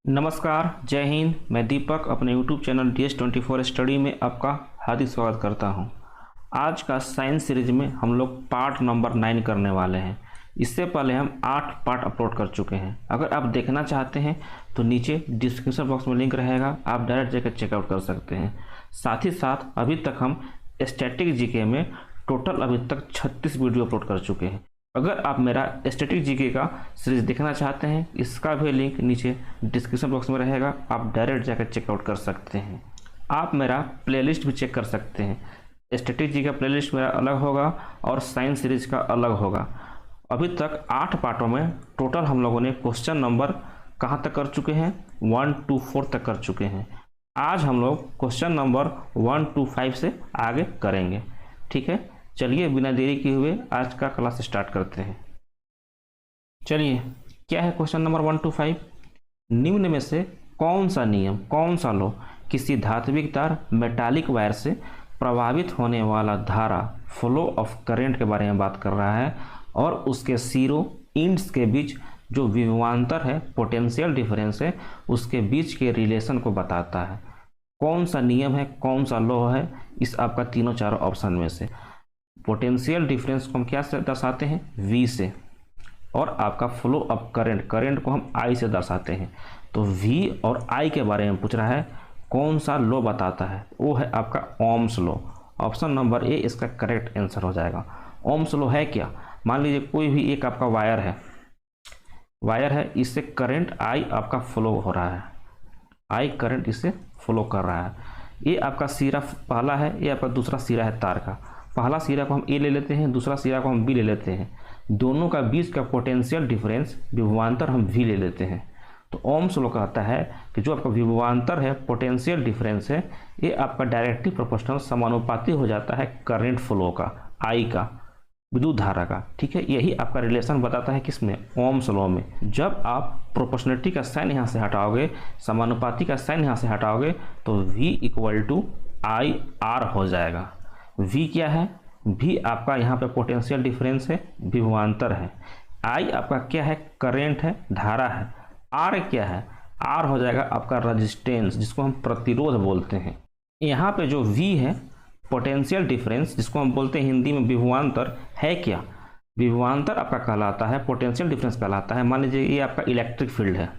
नमस्कार, जय हिंद। मैं दीपक अपने YouTube चैनल DS24 स्टडी में आपका हार्दिक स्वागत करता हूं। आज का साइंस सीरीज में हम लोग पार्ट नंबर 9 करने वाले हैं। इससे पहले हम 8 पार्ट अपलोड कर चुके हैं। अगर आप देखना चाहते हैं तो नीचे डिस्क्रिप्शन बॉक्स में लिंक रहेगा, आप डायरेक्ट जाकर चेकआउट कर सकते हैं। साथ ही साथ अभी तक हम स्टैटिक जीके में टोटल अभी तक 36 वीडियो अपलोड कर चुके हैं। अगर आप मेरा स्टैटिक जीके का सीरीज देखना चाहते हैं, इसका भी लिंक नीचे डिस्क्रिप्शन बॉक्स में रहेगा, आप डायरेक्ट जाकर चेकआउट कर सकते हैं। आप मेरा प्लेलिस्ट भी चेक कर सकते हैं। स्टैटिक जीके का प्लेलिस्ट मेरा अलग होगा और साइंस सीरीज का अलग होगा। अभी तक 8 पार्टों में टोटल हम लोगों ने क्वेश्चन नंबर कहाँ तक कर चुके हैं, 1 to 4 तक कर चुके हैं। आज हम लोग क्वेश्चन नंबर 1 to 5 से आगे करेंगे। ठीक है, चलिए बिना देरी किए हुए आज का क्लास स्टार्ट करते हैं। चलिए, क्या है क्वेश्चन नंबर 1 to 5। निम्न में से कौन सा नियम, कौन सा लॉ किसी धात्विक तार मेटालिक वायर से प्रभावित होने वाला धारा फ्लो ऑफ करंट के बारे में बात कर रहा है और उसके सिरों इंड्स के बीच जो विभवांतर है, पोटेंशियल डिफरेंस है, उसके बीच के रिलेशन को बताता है। कौन सा नियम है, कौन सा लॉ है, इस आपका तीनों चारों ऑप्शन में से। पोटेंशियल डिफरेंस को हम क्या से दर्शाते हैं, V से, और आपका फ्लो ऑफ करंट, करंट को हम I से दर्शाते हैं। तो V और I के बारे में पूछ रहा है, कौन सा लॉ बताता है, वो है आपका Ohm's law. Option number A इसका करेक्ट आंसर हो जाएगा। ओम्स लॉ है क्या, मान लीजिए कोई भी एक आपका वायर है, इससे करंट I आपका फ्लो हो रहा है, I करंट इससे फ्लो कर रहा है। ये आपका सिरा पहला है, ये आपका दूसरा सिरा है तार का। पहला सिरा को हम ए ले लेते हैं, दूसरा सिरा को हम बी ले लेते हैं। दोनों का बीच का पोटेंशियल डिफरेंस, विभवांतर, हम वी ले लेते हैं। तो ओम्स लॉ कहता है कि जो आपका विभवांतर है, पोटेंशियल डिफरेंस है, ये आपका डायरेक्टली प्रोपोर्शनल, समानुपाती हो जाता है करंट फ्लो का, आई का, विद्युत धारा का। ठीक है, यही आपका रिलेशन बताता है किसमें, ओम्स लॉ में। जब आप प्रोपोर्शनलिटी का साइन यहाँ से हटाओगे, समानुपाती का साइन यहाँ से हटाओगे, तो V = IR हो जाएगा। V क्या है, V आपका यहाँ पे पोटेंशियल डिफरेंस है, विभवांतर है। I आपका क्या है, करंट है, धारा है। R क्या है, R हो जाएगा आपका रेजिस्टेंस, जिसको हम प्रतिरोध बोलते हैं। यहाँ पे जो V है, पोटेंशियल डिफरेंस, जिसको हम बोलते हैं हिंदी में विभवांतर, है क्या, विभवांतर आपका कहलाता है, पोटेंशियल डिफरेंस कहलाता है। मान लीजिए ये आपका इलेक्ट्रिक फील्ड है,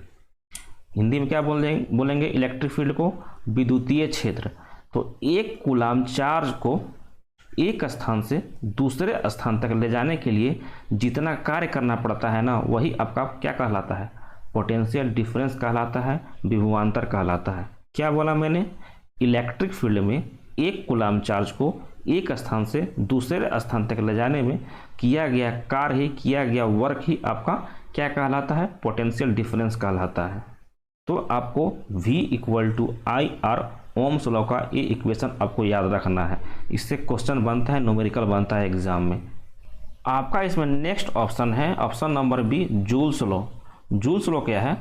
हिंदी में क्या बोलेंगे इलेक्ट्रिक फील्ड को, विद्युतीय क्षेत्र। तो एक कूलाम चार्ज को एक स्थान से दूसरे स्थान तक ले जाने के लिए जितना कार्य करना पड़ता है ना, वही आपका क्या कहलाता है, पोटेंशियल डिफरेंस कहलाता है, विभवांतर कहलाता है। क्या बोला मैंने, इलेक्ट्रिक फील्ड में एक कूलाम चार्ज को एक स्थान से दूसरे स्थान तक ले जाने में किया गया कार्य ही, किया गया वर्क ही आपका क्या कहलाता है, पोटेंशियल डिफरेंस कहलाता है। तो आपको V = IR, ओम्स लॉ का ये इक्वेशन आपको याद रखना है। इससे क्वेश्चन बनता है, न्यूमेरिकल बनता है एग्जाम में। आपका इसमें नेक्स्ट ऑप्शन है, option number B, joules law. Joules law क्या है,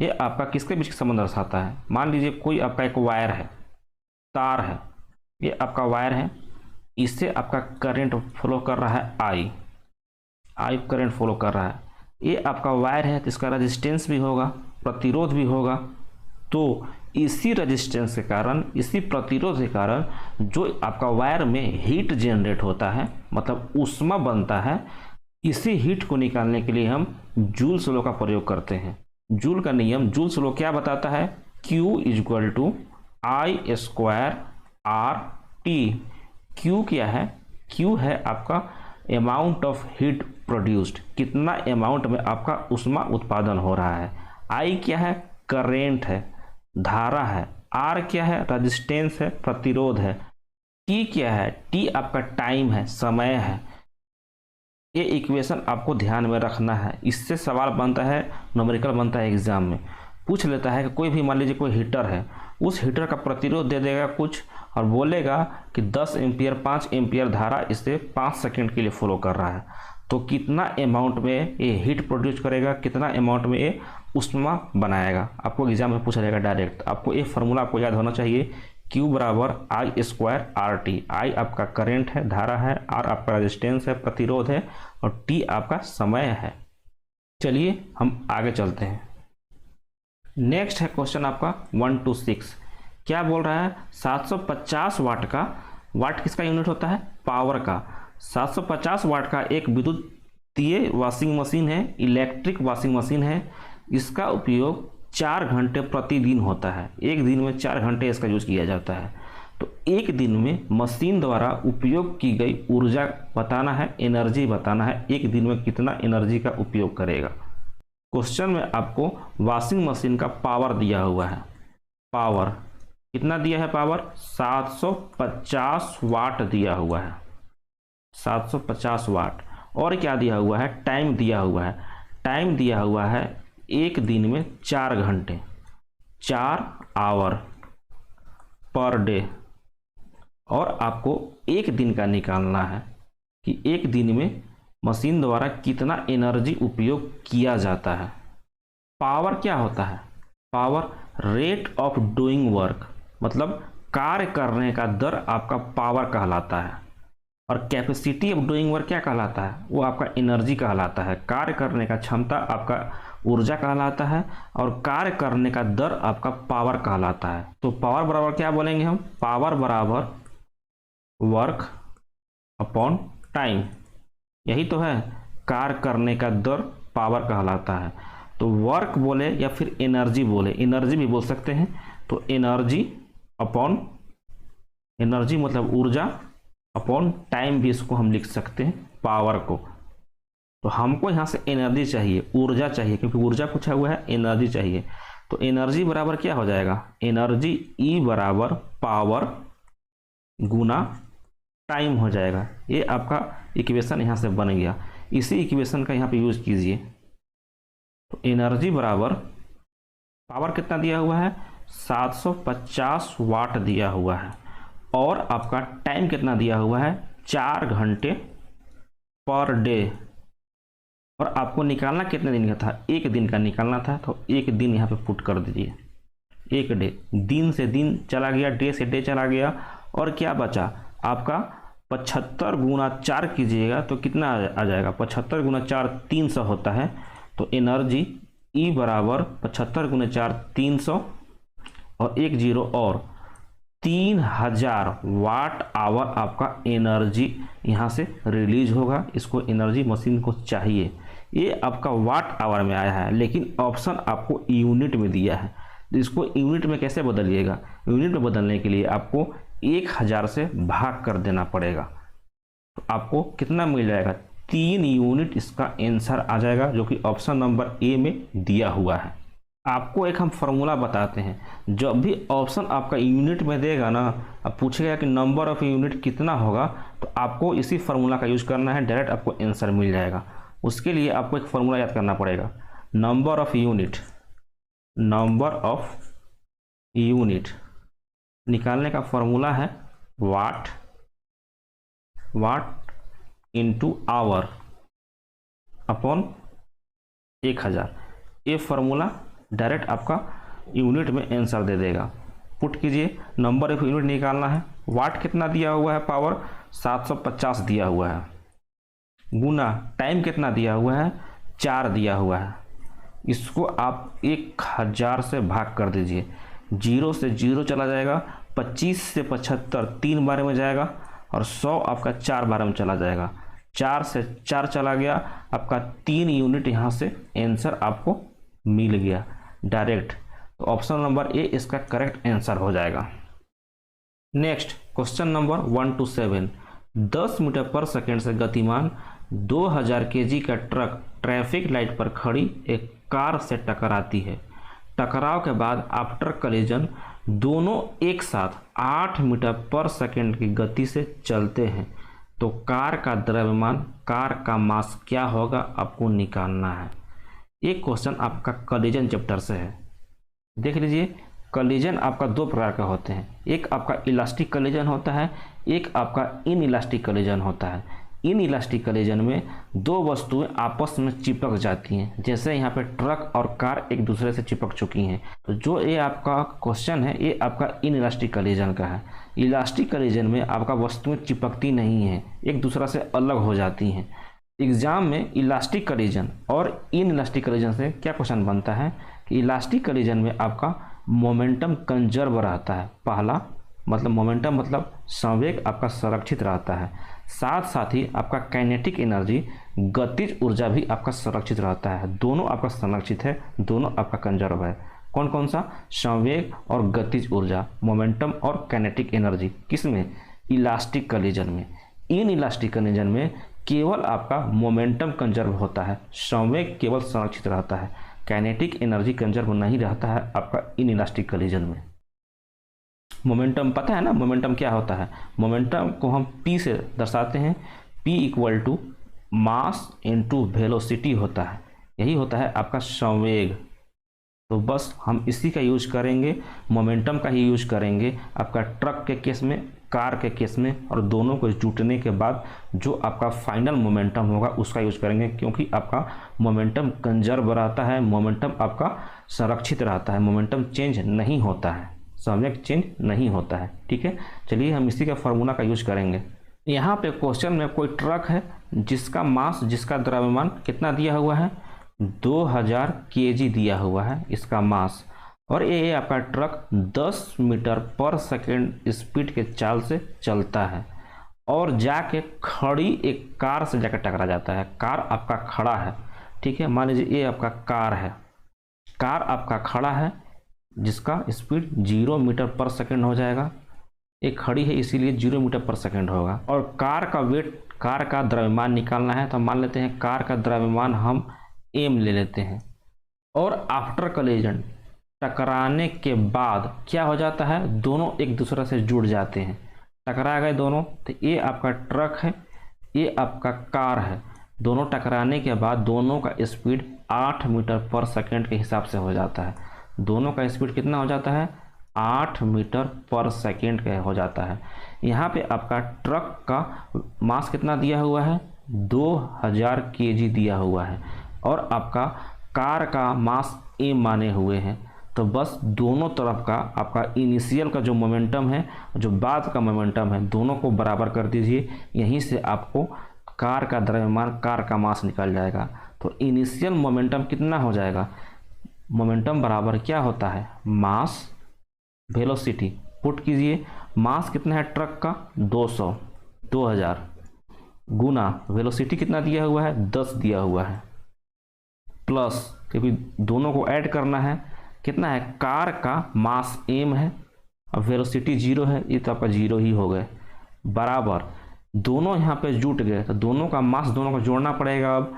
ये आपका किसके बीच का संबंध दर्शाता है। मान लीजिए कोई आपका एक वायर है, तार है, ये आपका वायर है, इससे आपका करंट फ्लो कर रहा है, I करंट फ्लो कर रहा है। ये आपका वायर है तो इसका रेजिस्टेंस भी होगा, प्रतिरोध भी होगा। तो इसी रेजिस्टेंस के कारण, इसी प्रतिरोध के कारण जो आपका वायर में हीट जनरेट होता है, मतलब ऊष्मा बनता है, इसी हीट को निकालने के लिए हम जूल्स लॉ का प्रयोग करते हैं। जूल का नियम, जूल्स लॉ क्या बताता है, Q = I²RT। Q क्या है, Q है आपका अमाउंट ऑफ हीट प्रोड्यूस्ड, कितना अमाउंट में आपका ऊष्मा उत्पादन हो रहा है। I क्या है, करेंट है, धारा है। R क्या है, रेजिस्टेंस है, प्रतिरोध है। T क्या है, T आपका टाइम है, समय है। ये इक्वेशन आपको ध्यान में रखना है, इससे सवाल बनता है, न्यूमेरिकल बनता है एग्जाम में। पूछ लेता है कि कोई भी, मान लीजिए कोई हीटर है, उस हीटर का प्रतिरोध दे देगा कुछ और बोलेगा कि 10 एम्पियर, 5 एम्पियर धारा इससे 5 सेकंड के लिए फ्लो कर रहा है। तो कितना अमाउंट में ये हीट प्रोड्यूस करेगा, कितना अमाउंट में ये ऊष्मा बनाएगा, आपको एग्जाम में पूछा जाएगा डायरेक्ट। आपको ये फार्मूला आपको याद होना चाहिए, Q = I²RT। I आपका करंट है, धारा है, R आपका रेजिस्टेंस है, प्रतिरोध है, और T आपका समय है। चलिए हम आगे चलते हैं। नेक्स्ट है क्वेश्चन आपका 1 to 6। क्या बोल रहा है? 750 वाट का, वाट किसका यूनिट होता है? पावर का। 750 वाट का एक विद्युतीय वॉशिंग मशीन है, इलेक्ट्रिक वॉशिंग मशीन है। इसका उपयोग 4 घंटे प्रतिदिन होता है। एक दिन में 4 घंटे इसका यूज किया जाता है। तो एक दिन में मशीन द्वारा उपयोग की गई ऊर्जा बताना है, एनर्जी बताना है। एक दिन में कितना एनर्जी का उपयोग करेगा। क्वेश्चन में आपको वॉशिंग मशीन का पावर दिया हुआ है। पावर कितना दिया है? पावर 750 वाट दिया हुआ है, 750 वाट। और क्या दिया हुआ है? टाइम दिया हुआ है। टाइम दिया हुआ है एक दिन में 4 घंटे, 4 आवर पर डे। और आपको एक दिन का निकालना है कि एक दिन में मशीन द्वारा कितना एनर्जी उपयोग किया जाता है। पावर क्या होता है? Power rate of doing work, मतलब कार्य करने का दर आपका पावर कहलाता है। और कैपेसिटी ऑफ डूइंग वर्क क्या कहलाता है? वो आपका एनर्जी कहलाता है। कार्य करने का क्षमता आपका ऊर्जा कहलाता है और कार्य करने का दर आपका पावर कहलाता है। तो पावर बराबर क्या बोलेंगे हम? पावर बराबर वर्क अपॉन टाइम। यही तो है, कार्य करने का दर पावर कहलाता है। तो वर्क बोले या फिर एनर्जी बोले, एनर्जी भी बोल सकते हैं। तो एनर्जी अपॉन, एनर्जी मतलब ऊर्जा, अपॉन टाइम भी इसको हम लिख सकते हैं पावर को। तो हमको यहाँ से एनर्जी चाहिए, ऊर्जा चाहिए, क्योंकि ऊर्जा पूछा हुआ है, एनर्जी चाहिए। तो एनर्जी बराबर क्या हो जाएगा? एनर्जी ई बराबर पावर गुना टाइम हो जाएगा। ये आपका इक्वेशन यहाँ से बन गया। इसी इक्वेशन का यहाँ पे यूज कीजिए। तो एनर्जी बराबर पावर कितना दिया हुआ है? 750 वाट दिया हुआ है। और आपका टाइम कितना दिया हुआ है? 4 घंटे पर डे। और आपको निकालना कितने दिन का था? एक दिन का निकालना था। तो एक दिन यहाँ पे पुट कर दीजिए। एक डे, दिन से दिन चला गया, डे से डे चला गया। और क्या बचा आपका? 75 गुना 4 कीजिएगा तो कितना आ जाएगा? 75 गुना 4 300 होता है। तो एनर्जी ई बराबर 75 गुना 4 300 और 1 जीरो और 3000 वाट आवर आपका एनर्जी यहाँ से रिलीज होगा। इसको एनर्जी मशीन को चाहिए। ये आपका वाट आवर में आया है, लेकिन ऑप्शन आपको यूनिट में दिया है। इसको यूनिट में कैसे बदलिएगा? यूनिट में बदलने के लिए आपको 1000 से भाग कर देना पड़ेगा। तो आपको कितना मिल जाएगा? 3 यूनिट इसका आंसर आ जाएगा, जो कि ऑप्शन नंबर ए में दिया हुआ है। आपको एक हम फॉर्मूला बताते हैं। जब भी ऑप्शन आपका यूनिट में देगा ना, अब पूछेगा कि नंबर ऑफ यूनिट कितना होगा, तो आपको इसी फार्मूला का यूज करना है, डायरेक्ट आपको आंसर मिल जाएगा। उसके लिए आपको एक फार्मूला याद करना पड़ेगा। Number of unit, number of unit निकालने का फॉर्मूला है वाट, वाट इंटू आवर अपॉन 1000। ये फार्मूला डायरेक्ट आपका यूनिट में आंसर दे देगा। पुट कीजिए, नंबर ऑफ यूनिट निकालना है। वाट कितना दिया हुआ है? पावर 750 दिया हुआ है, गुना टाइम कितना दिया हुआ है? 4 दिया हुआ है। इसको आप 1000 से भाग कर दीजिए। 0 से 0 चला जाएगा, 25 से 75 3 बार में जाएगा, और 100 आपका 4 बार में चला जाएगा। 4 से 4 चला गया, आपका 3 यूनिट यहाँ से आंसर आपको मिल गया डायरेक्ट। तो ऑप्शन नंबर ए इसका करेक्ट आंसर हो जाएगा। Next question number 1 to 7। 10 meter पर सेकेंड से गतिमान 2000 kg का ट्रक ट्रैफिक लाइट पर खड़ी एक कार से टकराती है। टकराव के बाद आफ्टर कलिजन दोनों एक साथ 8 मीटर पर सेकेंड की गति से चलते हैं। तो कार का द्रव्यमान, कार का मास क्या होगा, आपको निकालना है। एक क्वेश्चन आपका कलिजन चैप्टर से है। देख लीजिए, कलिजन आपका 2 प्रकार का होते हैं। एक आपका इलास्टिक कलिजन होता है, एक आपका इन इलास्टिक कलिजन होता है। इन इलास्टिक कलिजन में 2 वस्तुएं आपस में चिपक जाती हैं, जैसे यहाँ पे ट्रक और कार एक दूसरे से चिपक चुकी हैं। तो जो ये आपका क्वेश्चन है, ये आपका इन इलास्टिक कलिजन का है। इलास्टिक कलिजन में आपका वस्तुएं चिपकती नहीं हैं, एक दूसरा से अलग हो जाती हैं। एग्जाम में इलास्टिक कलिजन और इन इलास्टिक कलिजन से क्या क्वेश्चन बनता है कि इलास्टिक कलीजन में आपका मोमेंटम कंजर्व रहता है। पहला मतलब मोमेंटम मतलब संवेग आपका संरक्षित रहता है, साथ साथ ही आपका काइनेटिक एनर्जी गतिज ऊर्जा भी आपका संरक्षित रहता है। दोनों आपका संरक्षित है, दोनों आपका कंजर्व है। कौन कौन सा? संवेग और गतिज ऊर्जा, मोमेंटम और काइनेटिक एनर्जी। किसमें? इलास्टिक कलीजन में। इन इलास्टिक कलीजन में केवल आपका मोमेंटम कंजर्व होता है, संवेग केवल संरक्षित रहता है, काइनेटिक एनर्जी कंजर्व नहीं रहता है आपका इन इलास्टिक कलीजन में। मोमेंटम पता है ना, मोमेंटम क्या होता है? मोमेंटम को हम P से दर्शाते हैं। P equal to mass into velocity होता है, यही होता है आपका संवेग। तो बस हम इसी का यूज करेंगे, मोमेंटम का ही यूज करेंगे आपका ट्रक के केस में, कार के केस में, और दोनों को जुटने के बाद जो आपका फाइनल मोमेंटम होगा उसका यूज करेंगे, क्योंकि आपका मोमेंटम कंजर्व रहता है, मोमेंटम आपका संरक्षित रहता है, मोमेंटम चेंज नहीं होता है, संवेग चेंज नहीं होता है। ठीक है, चलिए हम इसी का फार्मूला का यूज करेंगे। यहाँ पे क्वेश्चन में कोई ट्रक है जिसका मास, जिसका द्रव्यमान कितना दिया हुआ है? 2000 kg दिया हुआ है इसका मास, और ये आपका ट्रक 10 मीटर पर सेकेंड स्पीड के चाल से चलता है और जाके खड़ी एक कार से जाकर टकरा जाता है। कार आपका खड़ा है, ठीक है, मान लीजिए ये आपका कार है, कार आपका खड़ा है जिसका स्पीड 0 मीटर पर सेकेंड हो जाएगा। एक खड़ी है इसीलिए 0 मीटर पर सेकेंड होगा। और कार का वेट, कार का द्रव्यमान निकालना है तो मान लेते हैं कार का द्रव्यमान हम m ले लेते हैं। और आफ्टर कलीजन, टकराने के बाद क्या हो जाता है? दोनों एक दूसरे से जुड़ जाते हैं, टकरा गए दोनों। तो ये आपका ट्रक है, ये आपका कार है, दोनों टकराने के बाद दोनों का स्पीड 8 मीटर पर सेकेंड के हिसाब से हो जाता है। दोनों का स्पीड कितना हो जाता है? 8 मीटर पर सेकेंड का हो जाता है। यहाँ पे आपका ट्रक का मास कितना दिया हुआ है? 2000 kg दिया हुआ है, और आपका कार का मास m माने हुए हैं। तो बस दोनों तरफ का आपका इनिशियल का जो मोमेंटम है, जो बाद का मोमेंटम है, दोनों को बराबर कर दीजिए। यहीं से आपको कार का द्रव्यमान, कार का मास निकल जाएगा। तो इनिशियल मोमेंटम कितना हो जाएगा? मोमेंटम बराबर क्या होता है? मास वेलोसिटी। पुट कीजिए, मास कितना है ट्रक का? 200, 2000 गुना वेलोसिटी कितना दिया हुआ है? 10 दिया हुआ है, प्लस क्योंकि दोनों को ऐड करना है, कितना है? कार का मास m है और वेलोसिटी 0 है, ये तो आपका 0 ही हो गए, बराबर दोनों यहाँ पे जुट गए तो दोनों का मास दोनों को जोड़ना पड़ेगा। अब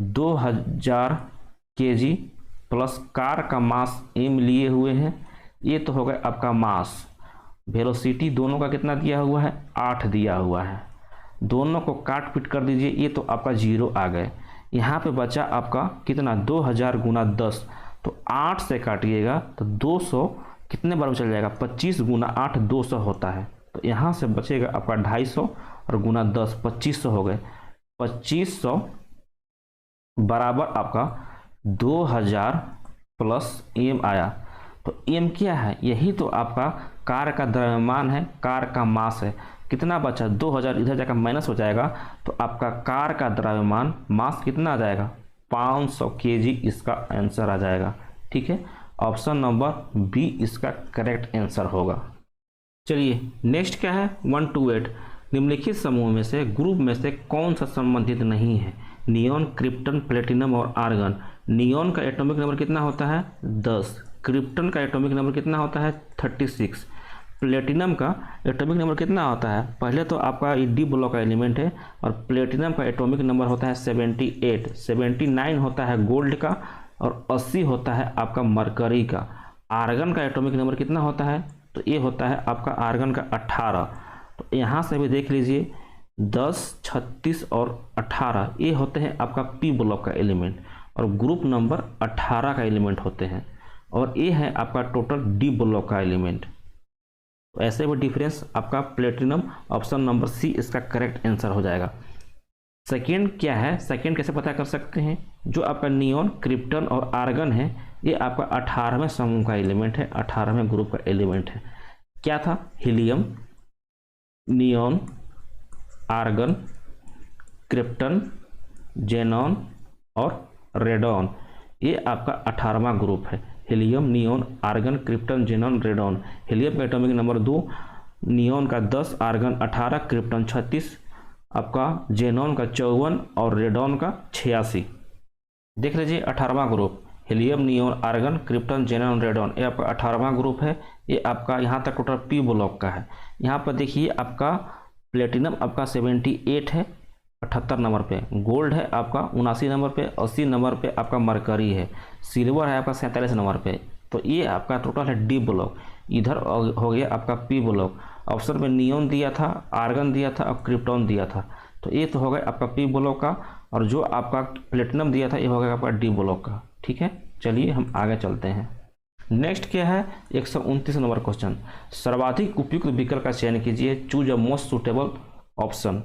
2000 kg प्लस कार का मास m लिए हुए हैं, ये तो हो गया आपका मास। वेलोसिटी दोनों का कितना दिया हुआ है? 8 दिया हुआ है। दोनों को काट पीट कर दीजिए, ये तो आपका 0 आ गए। यहाँ पे बचा आपका कितना? 2000 गुना 10, तो 8 से काटिएगा तो 200 कितने बार में चल जाएगा? 25 गुना 8 200 होता है। तो यहाँ से बचेगा आपका 250 और गुना 10 2500 हो गए। 2500 बराबर आपका 2000 प्लस m आया। तो m क्या है? यही तो आपका कार का द्रव्यमान है, कार का मास है। कितना बचा? 2000 इधर जाकर माइनस हो जाएगा, तो आपका कार का द्रव्यमान मास कितना आ जाएगा? 500 kg इसका आंसर आ जाएगा। ठीक है, ऑप्शन नंबर बी इसका करेक्ट आंसर होगा। चलिए नेक्स्ट क्या है? 1 to 8 निम्नलिखित समूह में से, ग्रुप में से कौन सा संबंधित नहीं है? नियॉन, क्रिप्टन, प्लेटिनम और आर्गन। नियॉन का एटॉमिक नंबर कितना होता है? 10। क्रिप्टन का एटॉमिक नंबर कितना होता है? 36। प्लेटिनम का एटॉमिक नंबर कितना होता है? पहले तो आपका डी ब्लॉक का एलिमेंट है, और प्लेटिनम का एटॉमिक नंबर होता है 78। 79 होता है गोल्ड का, और 80 होता है आपका मरकरी का। आर्गन का एटॉमिक नंबर कितना होता है? तो ये होता है आपका आर्गन का 18। तो यहाँ से भी देख लीजिए 10, 36 और 18 ये होते हैं आपका पी ब्लॉक का एलिमेंट, और ग्रुप नंबर 18 का एलिमेंट होते हैं, और ये है आपका टोटल डी ब्लॉक का एलिमेंट। तो ऐसे में डिफरेंस आपका प्लेटिनम, ऑप्शन नंबर सी इसका करेक्ट आंसर हो जाएगा। सेकेंड क्या है? सेकेंड कैसे पता कर सकते हैं? जो आपका नियॉन, क्रिप्टन और आर्गन है, ये आपका 18वें समूह का एलिमेंट है, 18वें ग्रुप का एलिमेंट है। क्या था? Helium, neon, argon, krypton, xenon और रेडॉन, ये आपका 18वां ग्रुप है। Helium, neon, argon, krypton, xenon, radon. Helium का एटॉमिक नंबर 2, नियोन का 10, आर्गन 18, क्रिप्टन 36, आपका जेनॉन का 54 और रेडॉन का 86। देख लीजिए 18वां group, helium, neon, argon, krypton, xenon, radon, ये आपका 18वां ग्रुप है। ये आपका यहाँ तक टोटल पी ब्लॉक का है। यहाँ पर देखिए आपका प्लेटिनम आपका 78 है 78 नंबर पे, गोल्ड है आपका 79 नंबर पे, 80 नंबर पे आपका मरकरी है, सिल्वर है आपका 47 नंबर पे। तो ये आपका टोटल है डी ब्लॉक। इधर हो गया आपका पी ब्लॉक। ऑप्शन में नियोन दिया था, आर्गन दिया था और क्रिप्टॉन दिया था। तो ये तो हो गया आपका पी ब्लॉक का, और जो आपका प्लेटिनम दिया था ये हो गया आपका डी ब्लॉक का। ठीक है, चलिए हम आगे चलते हैं। नेक्स्ट क्या है, 129 नंबर क्वेश्चन। सर्वाधिक उपयुक्त विकल्प का चयन कीजिए, choose a most suitable option.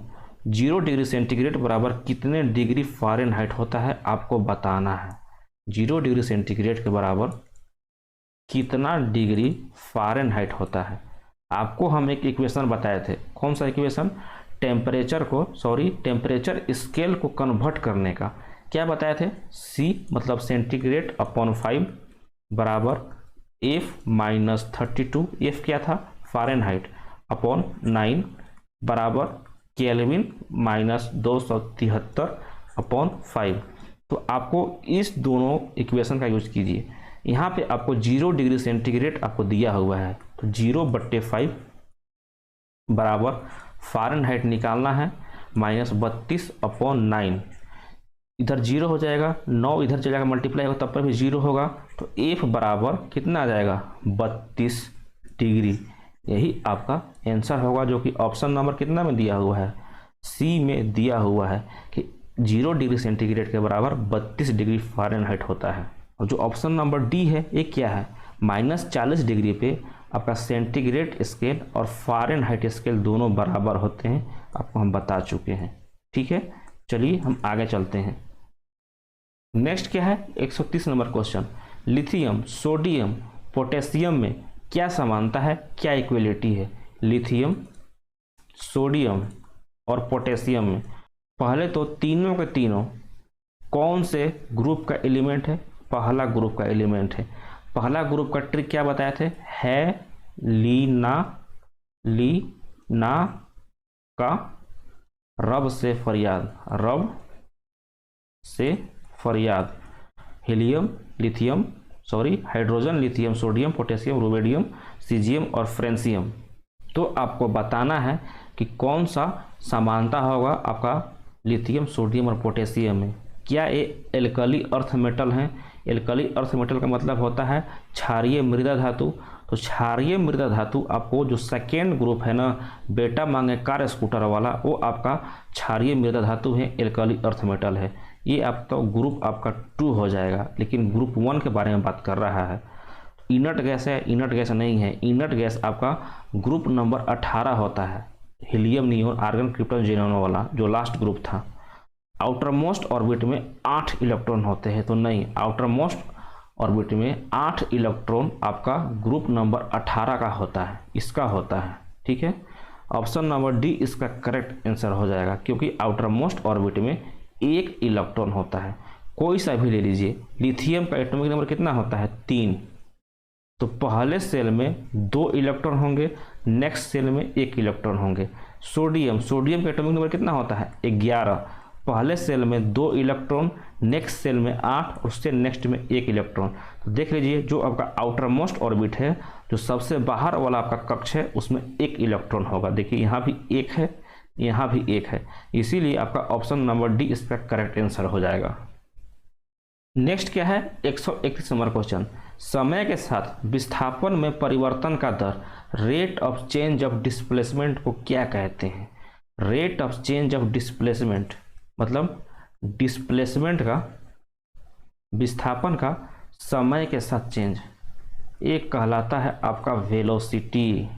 0 degree centigrade बराबर कितने डिग्री फ़ारेनहाइट होता है आपको बताना है। 0 डिग्री सेंटीग्रेड के बराबर कितना डिग्री फ़ारेनहाइट होता है। आपको हम एक इक्वेशन बताए थे, कौन सा इक्वेशन, टेम्परेचर स्केल को कन्वर्ट करने का। क्या बताए थे, C मतलब सेंटीग्रेड अपॉन 5 बराबर F-32, F क्या था फ़ारेनहाइट, अपॉन 9 बराबर केल्विन -273 अपॉन 5। तो आपको इस दोनों इक्वेशन का यूज कीजिए। यहाँ पे आपको 0 डिग्री सेंटीग्रेड आपको दिया हुआ है, तो 0/5 बराबर फ़ारेनहाइट निकालना है -32 अपॉन 9। इधर 0 हो जाएगा, 9 इधर चलेगा मल्टीप्लाई होगा तब पर भी 0 होगा। तो F बराबर कितना आ जाएगा 32 डिग्री। यही आपका आंसर होगा, जो कि ऑप्शन नंबर कितना में दिया हुआ है, सी में दिया हुआ है कि 0 डिग्री सेंटीग्रेड के बराबर 32 डिग्री फ़ारेनहाइट होता है। और जो ऑप्शन नंबर डी है ये क्या है, -40 डिग्री पे आपका सेंटीग्रेड स्केल और फ़ारेनहाइट स्केल दोनों बराबर होते हैं, आपको हम बता चुके हैं। ठीक है, चलिए हम आगे चलते हैं। नेक्स्ट क्या है, 130 number question. Lithium, sodium, potassium में क्या समानता है, क्या इक्वलिटी है। लिथियम, सोडियम और पोटेशियम में पहले तो तीनों के तीनों कौन से ग्रुप का एलिमेंट है, पहला ग्रुप का एलिमेंट है। पहला ग्रुप का ट्रिक क्या बताए थे, है लीना का रब से फरियाद, रब से फरियाद। Helium, lithium, hydrogen, lithium, sodium, potassium, rubidium, caesium और फ्रेंसियम। तो आपको बताना है कि कौन सा समानता होगा आपका लिथियम, सोडियम और पोटेशियम में। क्या ये एल्कली अर्थ मेटल हैं। एल्कली अर्थ मेटल का मतलब होता है क्षारीय मृदा धातु। तो क्षारीय मृदा धातु आपको जो सेकेंड ग्रुप है ना, बेटा मांगे कार स्कूटर वाला, वो आपका क्षारीय मृदा धातु है, एल्कली अर्थ मेटल है। ये आपका ग्रुप आपका 2 हो जाएगा, लेकिन ग्रुप 1 के बारे में बात कर रहा है। इनर्ट गैस है, इनर्ट गैस नहीं है। इनर्ट गैस आपका ग्रुप नंबर 18 होता है, helium, neon, argon, krypton, xenon वाला जो लास्ट ग्रुप था। आउटर मोस्ट ऑर्बिट में 8 इलेक्ट्रॉन होते हैं, तो नहीं, आउटर मोस्ट ऑर्बिट में 8 इलेक्ट्रॉन आपका ग्रुप नंबर 18 का होता है, इसका होता है। ठीक है, ऑप्शन नंबर डी इसका करेक्ट आंसर हो जाएगा, क्योंकि आउटर मोस्ट ऑर्बिट में 1 इलेक्ट्रॉन होता है। कोई सा भी ले लीजिए। लिथियम का एटॉमिक नंबर कितना होता है, 3। तो पहले सेल में 2 इलेक्ट्रॉन होंगे, नेक्स्ट सेल में 1 इलेक्ट्रॉन होंगे। सोडियम का एटॉमिक नंबर कितना होता है, 11। पहले सेल में 2 इलेक्ट्रॉन, नेक्स्ट सेल में 8, उससे नेक्स्ट में 1 इलेक्ट्रॉन। तो देख लीजिए जो आपका आउटर मोस्ट ऑर्बिट है, जो सबसे बाहर वाला आपका कक्ष है, उसमें 1 इलेक्ट्रॉन होगा। देखिए यहाँ भी 1 है, यहाँ भी 1 है, इसीलिए आपका ऑप्शन नंबर डी इसका करेक्ट आंसर हो जाएगा। नेक्स्ट क्या है, 131 नंबर क्वेश्चन। समय के साथ विस्थापन में परिवर्तन का दर, rate of change of displacement को क्या कहते हैं। Rate of change of displacement मतलब डिस्प्लेसमेंट का, विस्थापन का समय के साथ चेंज, एक कहलाता है आपका वेलोसिटी।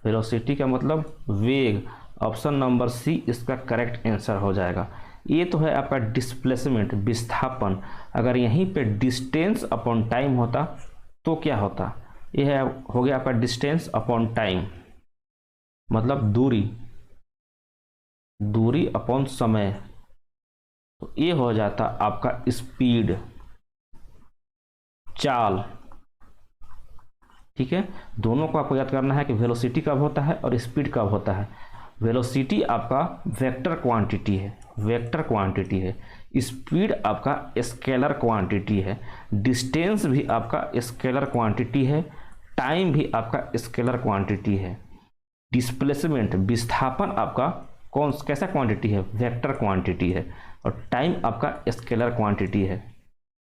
वेलोसिटी का मतलब वेग। ऑप्शन नंबर सी इसका करेक्ट आंसर हो जाएगा। ये तो है आपका डिस्प्लेसमेंट, विस्थापन। अगर यहीं पे डिस्टेंस अपॉन टाइम होता तो क्या होता, ये है हो गया आपका डिस्टेंस अपॉन टाइम, मतलब दूरी अपॉन समय। तो ये हो जाता आपका स्पीड। चाल। ठीक है, दोनों को आपको याद करना है कि वेलोसिटी कब होता है और स्पीड कब होता है। वेलोसिटी आपका वेक्टर क्वांटिटी है, वेक्टर क्वांटिटी है। स्पीड आपका स्केलर क्वांटिटी है। डिस्टेंस भी आपका स्केलर क्वांटिटी है। टाइम भी आपका स्केलर क्वांटिटी है। डिस्प्लेसमेंट विस्थापन आपका कैसा क्वांटिटी है, वेक्टर क्वांटिटी है। और टाइम आपका स्केलर क्वांटिटी है।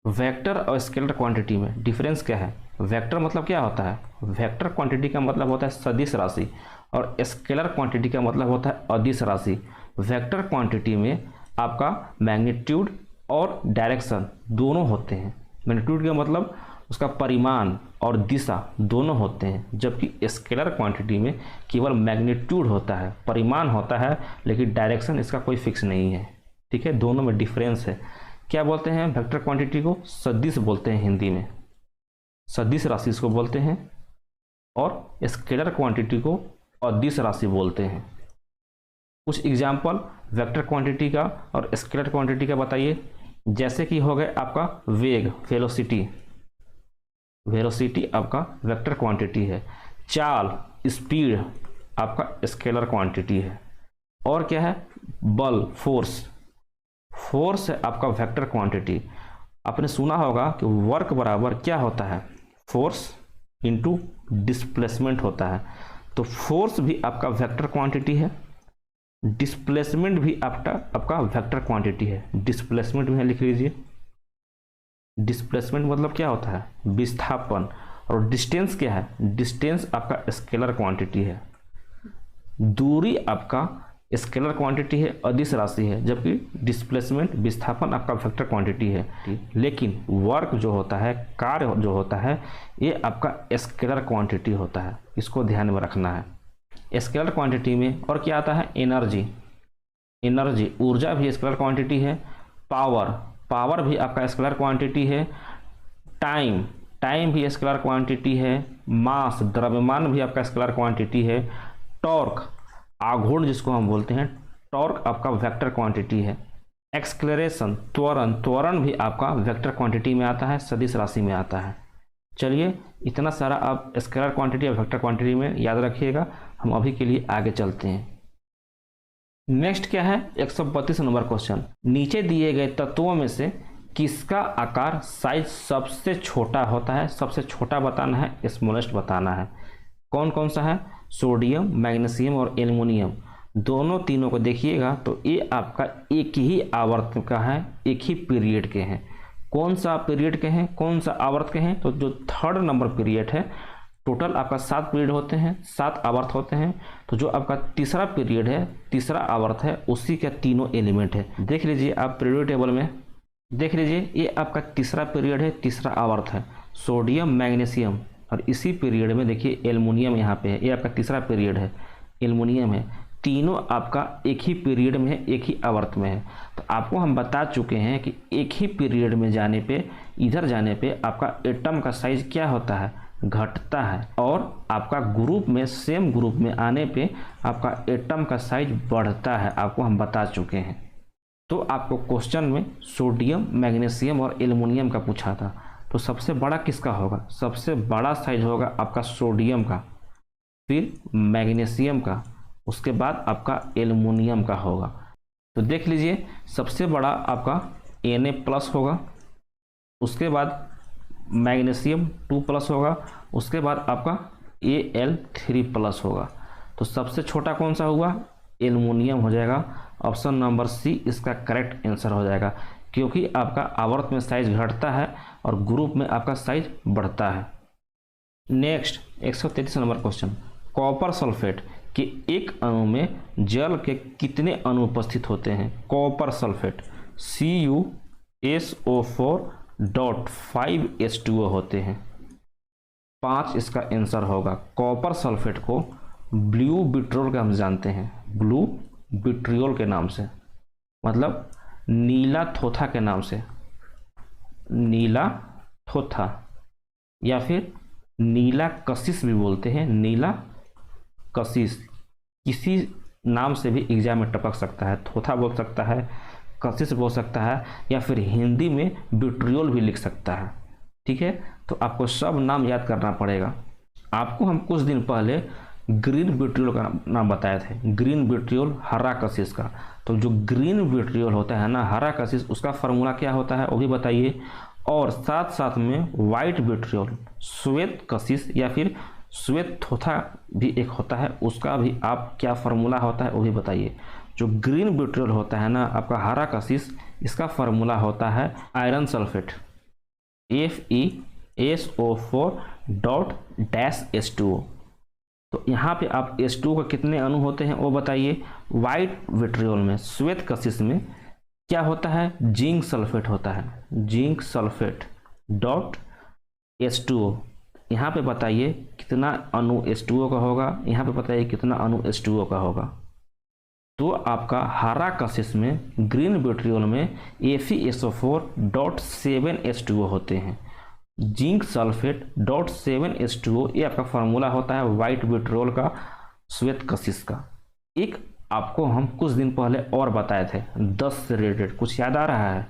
वेक्टर और स्केलर क्वांटिटी में डिफरेंस क्या है? वेक्टर मतलब क्या होता है? वेक्टर क्वांटिटी का मतलब होता है सदिश राशि और स्केलर क्वांटिटी का मतलब होता है अदिश राशि। वेक्टर क्वांटिटी में आपका मैग्नीट्यूड और डायरेक्शन दोनों होते हैं। मैग्नीट्यूड का मतलब उसका परिमाण और दिशा दोनों होते हैं, जबकि स्केलर क्वांटिटी में केवल मैग्नीट्यूड होता है, परिमाण होता है, लेकिन डायरेक्शन इसका कोई फिक्स नहीं है। ठीक है, दोनों में डिफरेंस है। क्या बोलते हैं वेक्टर क्वांटिटी को? सदिश बोलते हैं हिंदी में, सदिश राशि इसको बोलते हैं। और स्केलर क्वांटिटी को अदिश राशि बोलते हैं। कुछ एग्जाम्पल वेक्टर क्वांटिटी का और स्केलर क्वांटिटी का बताइए। जैसे कि हो गए आपका वेग, वेलोसिटी, वेलोसिटी आपका वेक्टर क्वांटिटी है। चाल, स्पीड आपका स्केलर क्वांटिटी है। और क्या है? बल, फोर्स, फोर्स है आपका वेक्टर क्वांटिटी। आपने सुना होगा कि वर्क बराबर क्या होता है? फोर्स इनटू डिस्प्लेसमेंट होता है। तो फोर्स भी आपका वेक्टर क्वांटिटी है, डिस्प्लेसमेंट भी आपका वेक्टर क्वांटिटी है। डिस्प्लेसमेंट में लिख लीजिए। डिस्प्लेसमेंट मतलब क्या होता है? विस्थापन। और डिस्टेंस क्या है? डिस्टेंस आपका स्केलर क्वांटिटी है। दूरी आपका स्केलर क्वांटिटी है, अदिश राशि है, जबकि डिस्प्लेसमेंट विस्थापन आपका वेक्टर क्वांटिटी है। लेकिन वर्क जो होता है, कार्य जो होता है, ये आपका स्केलर क्वांटिटी होता है। इसको ध्यान में रखना है। स्केलर क्वांटिटी में और क्या आता है? एनर्जी, एनर्जी ऊर्जा भी स्केलर क्वांटिटी है। पावर, पावर भी आपका स्केलर क्वांटिटी है। टाइम, टाइम भी स्केलर क्वांटिटी है। मास, द्रव्यमान भी आपका स्केलर क्वांटिटी है। टॉर्क, आघूर्ण जिसको हम बोलते हैं, टॉर्क आपका वेक्टर क्वांटिटी है। एक्सक्लेरेशन, त्वरण, त्वरण भी आपका वेक्टर क्वांटिटी में आता है, सदिश राशि में आता है। चलिए, इतना सारा आप स्केलर क्वांटिटी और वेक्टर क्वांटिटी में याद रखिएगा। हम अभी के लिए आगे चलते हैं। नेक्स्ट क्या है? 132 नंबर क्वेश्चन। नीचे दिए गए तत्वों में से किसका आकार साइज सबसे छोटा होता है? सबसे छोटा बताना है, स्मॉलेस्ट बताना है। कौन कौन सा है? सोडियम, मैग्नीशियम और एल्युमिनियम। दोनों तीनों को देखिएगा तो ये आपका एक ही आवर्त का है, एक ही पीरियड के हैं। कौन सा पीरियड के हैं, कौन सा आवर्त के हैं? तो जो थर्ड नंबर पीरियड है, टोटल आपका 7 पीरियड होते हैं, 7 आवर्त होते हैं। तो जो आपका तीसरा पीरियड है, तीसरा आवर्त है, उसी के तीनों एलिमेंट है। देख लीजिए आप पीरियड टेबल में, देख लीजिए ये आपका तीसरा पीरियड है, तीसरा आवर्त है, सोडियम, मैग्नीशियम। और इसी पीरियड में देखिए एल्युमिनियम यहाँ पे है, ये आपका तीसरा पीरियड है, एल्युमिनियम है। तीनों आपका एक ही पीरियड में है, एक ही आवर्त में है। तो आपको हम बता चुके हैं कि एक ही पीरियड में जाने पे, इधर जाने पे आपका एटम का साइज क्या होता है? घटता है। और आपका ग्रुप में, सेम ग्रुप में आने पे आपका एटम का साइज बढ़ता है, आपको हम बता चुके हैं। तो आपको क्वेश्चन में सोडियम, मैग्नीशियम और एल्युमिनियम का पूछा था, तो सबसे बड़ा किसका होगा? सबसे बड़ा साइज होगा आपका सोडियम का, फिर मैग्नीशियम का, उसके बाद आपका एल्युमिनियम का होगा। तो देख लीजिए सबसे बड़ा आपका Na+ होगा, उसके बाद मैग्नीशियम 2+ होगा, उसके बाद आपका Al3+ होगा। तो सबसे छोटा कौन सा हुआ? एल्युमिनियम हो जाएगा। ऑप्शन नंबर सी इसका करेक्ट आंसर हो जाएगा, क्योंकि आपका आवर्त में साइज घटता है और ग्रुप में आपका साइज बढ़ता है। Next 133 number question. Copper sulphate के एक अणु में जल के कितने अणु उपस्थित होते हैं? कॉपर सल्फेट CuSO4.5H2O होते हैं। 5 इसका आंसर होगा। कॉपर सल्फेट को ब्लू विट्रियोल का हम जानते हैं, ब्लू विट्रियोल के नाम से, मतलब नीला थोथा के नाम से, नीला थोथा, या फिर नीला कशिश भी बोलते हैं, नीला कशिश। किसी नाम से भी एग्जाम में टपक सकता है, थोथा बोल सकता है, कशिश बोल सकता है, या फिर हिंदी में विट्रियोल भी लिख सकता है। ठीक है, तो आपको सब नाम याद करना पड़ेगा। आपको हम कुछ दिन पहले ग्रीन विट्रियोल का नाम बताए थे, ग्रीन विट्रियोल हरा कशिश का। तो जो ग्रीन विट्रियोल होता है ना, हरा कशिश, उसका फार्मूला क्या होता है वो भी बताइए। और साथ साथ में वाइट विट्रियोल, श्वेत कशिश या फिर श्वेत थोथा भी एक होता है, उसका भी आप क्या फार्मूला होता है वो भी बताइए। जो ग्रीन विट्रियोल होता है ना आपका हरा कशिश, इसका फार्मूला होता है आयरन सल्फेट, FeSO4.-H2O। तो यहाँ पे आप H2O के कितने अणु होते हैं वो बताइए। वाइट विट्रियोल में, श्वेत कशिश में क्या होता है, जिंक सल्फेट होता है, जिंक सल्फेट डॉट H2O। यहाँ पे बताइए कितना अणु H2O का होगा, यहाँ पे बताइए कितना अणु H2O का होगा। तो आपका हरा कशिश में, ग्रीन विट्रियोल में FeSO4.7H2O होते हैं, जिंक सल्फेट .7H2O, ये आपका फार्मूला होता है वाइट विट्रियोल का, श्वेत कशिश का। एक आपको हम कुछ दिन पहले और बताए थे 10 से रिलेटेड, कुछ याद आ रहा है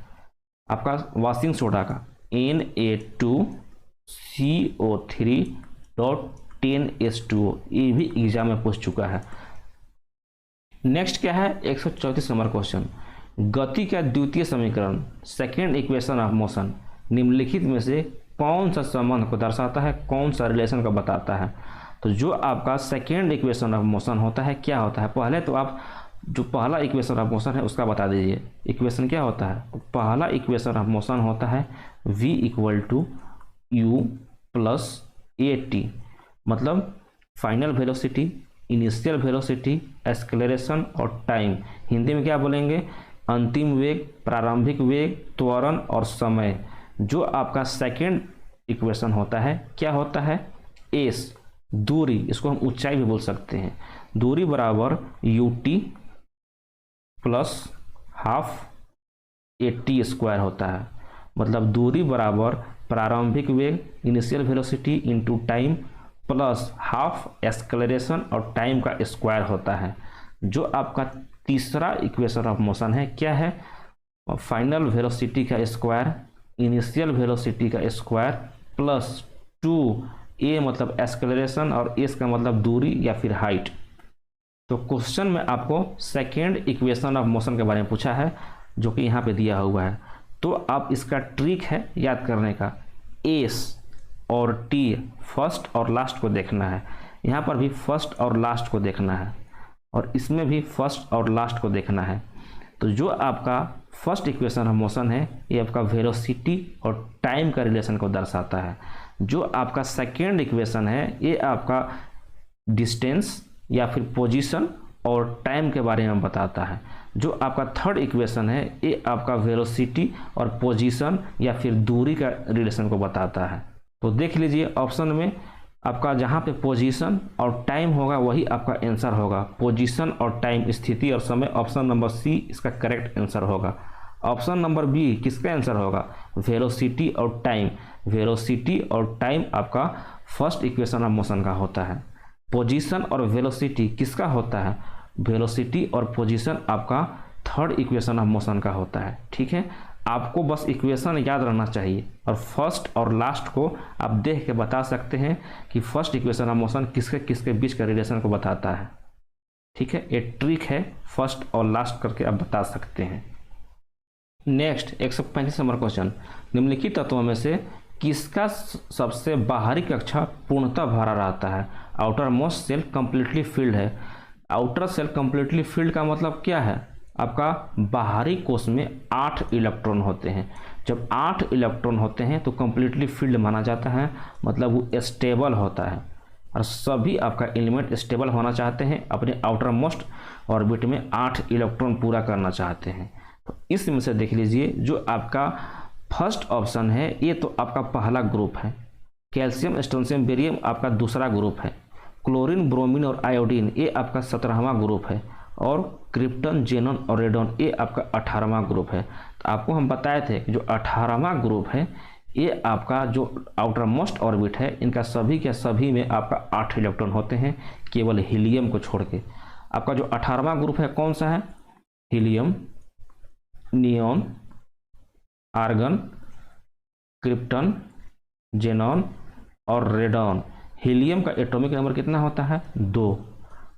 आपका, वॉशिंग सोडा का Na2CO3.10H2O, ये भी एग्जाम में पूछ चुका है। नेक्स्ट क्या है, 134 नंबर क्वेश्चन, गति का द्वितीय समीकरण, सेकेंड इक्वेशन ऑफ मोशन, निम्नलिखित में से कौन सा संबंध को दर्शाता है, कौन सा रिलेशन को बताता है। तो जो आपका सेकेंड इक्वेशन ऑफ मोशन होता है क्या होता है, पहले तो आप जो पहला इक्वेशन ऑफ मोशन है उसका बता दीजिए। इक्वेशन क्या होता है, तो पहला इक्वेशन ऑफ मोशन होता है V = U + AT, मतलब final velocity, initial velocity, acceleration और टाइम। हिंदी में क्या बोलेंगे, अंतिम वेग, प्रारंभिक वेग, त्वरण और समय। जो आपका सेकेंड इक्वेशन होता है क्या होता है, एस, दूरी, इसको हम ऊंचाई भी बोल सकते हैं, दूरी बराबर UT + हाफ AT² होता है। मतलब दूरी बराबर प्रारंभिक वेग, initial velocity into time plus half acceleration और टाइम का स्क्वायर होता है। जो आपका तीसरा इक्वेशन ऑफ मोशन है क्या है, फाइनल वेलोसिटी का स्क्वायर, इनिशियल वेलोसिटी का स्क्वायर प्लस 2a मतलब एक्सेलरेशन और s का मतलब दूरी या फिर हाइट। तो क्वेश्चन में आपको सेकेंड इक्वेशन ऑफ मोशन के बारे में पूछा है जो कि यहाँ पे दिया हुआ है। तो आप इसका ट्रिक है याद करने का, s और t फर्स्ट और लास्ट को देखना है, यहाँ पर भी फर्स्ट और लास्ट को देखना है और इसमें भी फर्स्ट और लास्ट को देखना है। तो जो आपका फर्स्ट इक्वेशन ऑफ मोशन है ये आपका वेलोसिटी और टाइम का रिलेशन को दर्शाता है। जो आपका सेकेंड इक्वेशन है ये आपका डिस्टेंस या फिर पोजीशन और टाइम के बारे में बताता है। जो आपका थर्ड इक्वेशन है ये आपका वेलोसिटी और पोजीशन या फिर दूरी का रिलेशन को बताता है। तो देख लीजिए ऑप्शन में आपका जहाँ पे पोजीशन और टाइम होगा वही आपका आंसर होगा, पोजीशन और टाइम, स्थिति और समय। ऑप्शन नंबर सी इसका करेक्ट आंसर होगा। ऑप्शन नंबर बी किसका आंसर होगा, वेलोसिटी और टाइम। वेलोसिटी और टाइम आपका फर्स्ट इक्वेशन ऑफ मोशन का होता है। पोजीशन और वेलोसिटी किसका होता है, वेलोसिटी और पोजीशन आपका थर्ड इक्वेशन ऑफ मोशन का होता है। ठीक है, आपको बस इक्वेशन याद रहना चाहिए और फर्स्ट और लास्ट को आप देख के बता सकते हैं कि फर्स्ट इक्वेशन ऑफ मोशन किसके किसके बीच का रिलेशन को बताता है। ठीक है, ये ट्रिक है, फर्स्ट और लास्ट करके आप बता सकते हैं। नेक्स्ट 135 नंबर क्वेश्चन, निम्नलिखित तत्वों में से किसका सबसे बाहरी कक्षा पूर्णतः भरा रहता है। Outermost cell completely filled है। आउटर सेल कंप्लीटली फिल्ड का मतलब क्या है, आपका बाहरी कोश में 8 इलेक्ट्रॉन होते हैं। जब 8 इलेक्ट्रॉन होते हैं तो कंप्लीटली फिल्ड माना जाता है, मतलब वो स्टेबल होता है और सभी आपका एलिमेंट स्टेबल होना चाहते हैं, अपने आउटर मोस्ट ऑर्बिट में 8 इलेक्ट्रॉन पूरा करना चाहते हैं। तो इसमें से देख लीजिए जो आपका फर्स्ट ऑप्शन है ये तो आपका पहला ग्रुप है, कैल्शियम स्ट्रोंशियम बेरियम आपका दूसरा ग्रुप है, क्लोरीन ब्रोमीन और आयोडीन ये आपका 17वां ग्रुप है और क्रिप्टन जेनन और रेडन ये आपका 18वां ग्रुप है। तो आपको हम बताए थे कि जो 18वां ग्रुप है ये आपका जो आउटर मोस्ट ऑर्बिट है इनका सभी के सभी में आपका 8 इलेक्ट्रॉन होते हैं, केवल हीलियम को छोड़ के। आपका जो 18वां ग्रुप है कौन सा है, helium, neon, argon, krypton, xenon और रेडॉन। हीलियम का एटॉमिक नंबर कितना होता है? 2।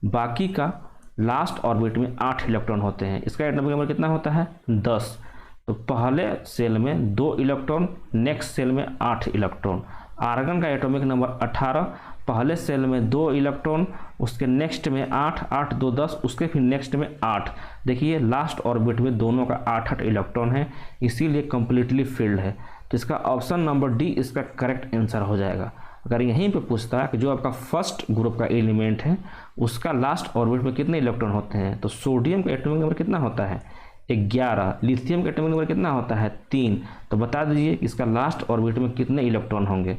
बाकी का लास्ट ऑर्बिट में 8 इलेक्ट्रॉन होते हैं। इसका एटॉमिक नंबर कितना होता है? 10। तो पहले सेल में 2 इलेक्ट्रॉन, नेक्स्ट सेल में 8 इलेक्ट्रॉन। आर्गन का एटॉमिक नंबर 18, पहले सेल में 2 इलेक्ट्रॉन, उसके नेक्स्ट में 8, 8 2 10, उसके फिर नेक्स्ट में 8। देखिए लास्ट ऑर्बिट में दोनों का 8 इलेक्ट्रॉन है, इसीलिए कंप्लीटली फिल्ड है। तो इसका ऑप्शन नंबर डी इसका करेक्ट आंसर हो जाएगा। अगर यहीं पे पूछता है कि जो आपका फर्स्ट ग्रुप का एलिमेंट है उसका लास्ट ऑर्बिट में कितने इलेक्ट्रॉन होते हैं, तो सोडियम का एटॉमिक नंबर कितना होता है? 11। लिथियम का एटॉमिक नंबर कितना होता है? 3। तो बता दीजिए कि इसका लास्ट ऑर्बिट में कितने इलेक्ट्रॉन होंगे।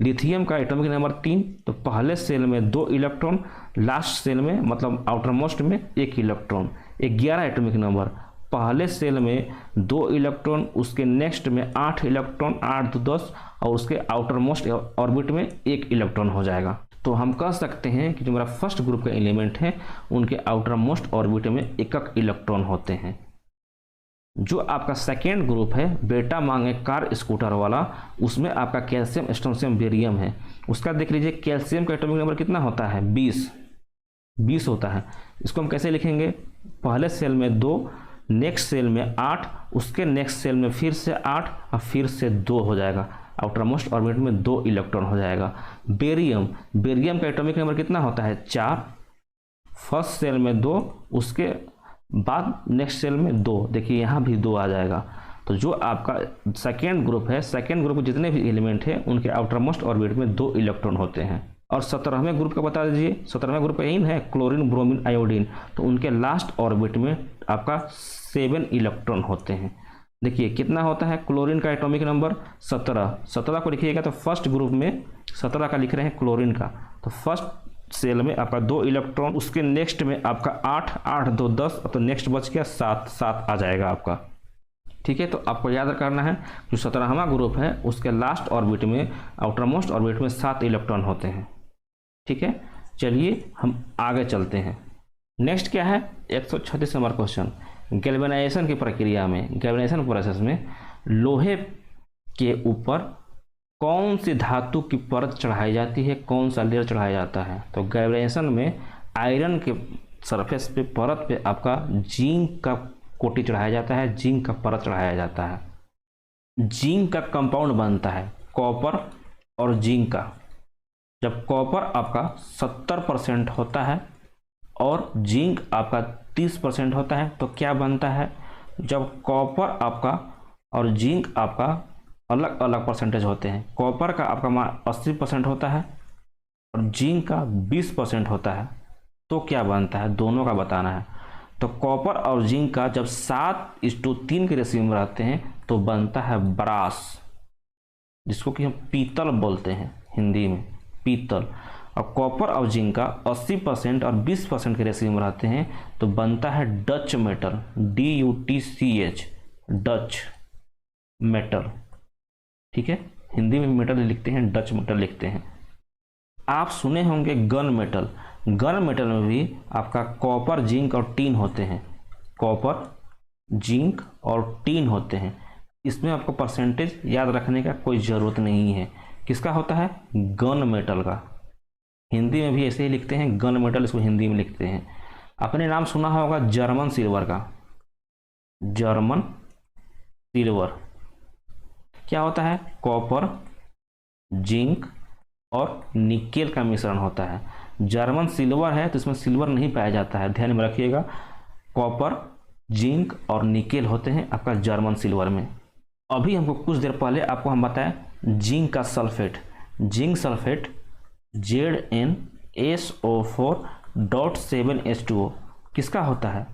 लिथियम का एटॉमिक नंबर 3, तो पहले सेल में 2 इलेक्ट्रॉन, लास्ट सेल में मतलब आउटर मोस्ट में 1 इलेक्ट्रॉन। 11 एटॉमिक नंबर, पहले सेल में 2 इलेक्ट्रॉन, उसके नेक्स्ट में 8 इलेक्ट्रॉन, 8 2 10, और उसके आउटर मोस्ट ऑर्बिट में 1 इलेक्ट्रॉन हो जाएगा। तो हम कह सकते हैं कि जो मेरा फर्स्ट ग्रुप का एलिमेंट है उनके आउटर मोस्ट ऑर्बिट में 1 इलेक्ट्रॉन होते हैं। जो आपका सेकेंड ग्रुप है बेटा मांगे कार स्कूटर वाला, उसमें आपका कैल्शियम, स्ट्रोंशियम, बेरियम है। उसका देख लीजिए कैल्शियम का एटॉमिक नंबर कितना होता है? 20 होता है। इसको हम कैसे लिखेंगे? पहले सेल में 2, नेक्स्ट सेल में 8, उसके नेक्स्ट सेल में फिर से 8 और फिर से 2 हो जाएगा। आउटर मोस्ट ऑर्बिट में 2 इलेक्ट्रॉन हो जाएगा। बेरियम का एटॉमिक नंबर कितना होता है? 4। फर्स्ट सेल में 2, उसके बाद नेक्स्ट सेल में 2। देखिए यहाँ भी 2 आ जाएगा। तो जो आपका सेकेंड ग्रुप है, सेकेंड ग्रुप में जितने भी एलिमेंट हैं उनके आउटर मोस्ट ऑर्बिट में 2 इलेक्ट्रॉन होते हैं। और 17वें ग्रुप का बता दीजिए। 17वें ग्रुप का यही है क्लोरीन, ब्रोमीन, आयोडीन। तो उनके लास्ट ऑर्बिट में आपका 7 इलेक्ट्रॉन होते हैं। देखिए कितना होता है क्लोरीन का एटॉमिक नंबर? 17 को लिखिएगा तो फर्स्ट ग्रुप में 17 का लिख रहे हैं क्लोरीन का। तो फर्स्ट सेल में आपका 2 इलेक्ट्रॉन, उसके नेक्स्ट में आपका 8, 8 2 10, तो नेक्स्ट बच गया 7 आ जाएगा आपका। ठीक है, तो आपको याद करना है जो 17वां ग्रुप है उसके लास्ट ऑर्बिट में, आउटर मोस्ट ऑर्बिट में 7 इलेक्ट्रॉन होते हैं। ठीक है, चलिए हम आगे चलते हैं। नेक्स्ट क्या है? 136 नंबर क्वेश्चन। गैल्वेनाइजेशन की प्रक्रिया में, गैल्वेनाइजेशन प्रोसेस में लोहे के ऊपर कौन सी धातु की परत चढ़ाई जाती है, कौन सा लेयर चढ़ाया जाता है? तो गैल्वेनाइजेशन में आयरन के सरफेस पे, परत पे आपका जिंक का कोटी चढ़ाया जाता है, जिंक का परत चढ़ाया जाता है। जिंक का कंपाउंड बनता है कॉपर और जिंक का। जब कॉपर आपका 70% होता है और जिंक आपका 30% होता है तो क्या बनता है? जब कॉपर आपका और जिंक आपका अलग अलग परसेंटेज होते हैं, कॉपर का आपका 80% होता है और जिंक का 20% होता है, तो क्या बनता है? दोनों का बताना है। तो कॉपर और जिंक का जब 7:3 के रेशियो में रहते हैं तो बनता है ब्रास, जिसको कि हम पीतल बोलते हैं हिंदी में, पीतल। और कॉपर और जिंक का 80% और 20% के रेशियो में रहते हैं तो बनता है Dutch metal, DUTCH, Dutch metal. ठीक है, हिंदी में मेटल लिखते हैं, डच मेटल लिखते हैं। आप सुने होंगे गन मेटल। गन मेटल में भी आपका कॉपर, जिंक और टीन होते हैं। कॉपर, जिंक और टीन होते हैं। इसमें आपको परसेंटेज याद रखने का कोई ज़रूरत नहीं है। किसका होता है? गन मेटल का। हिंदी में भी ऐसे ही लिखते हैं, गन मेटल इसको हिंदी में लिखते हैं। आपने नाम सुना होगा जर्मन सिल्वर का। जर्मन सिल्वर क्या होता है? कॉपर, जिंक और निकेल का मिश्रण होता है। जर्मन सिल्वर है तो इसमें सिल्वर नहीं पाया जाता है, ध्यान में रखिएगा। कॉपर, जिंक और निकेल होते हैं आपका जर्मन सिल्वर में। अभी हमको कुछ देर पहले आपको हम बताएं जिंक का सल्फेट। जिंक सल्फेट ZnSO4.7H2O किसका होता है?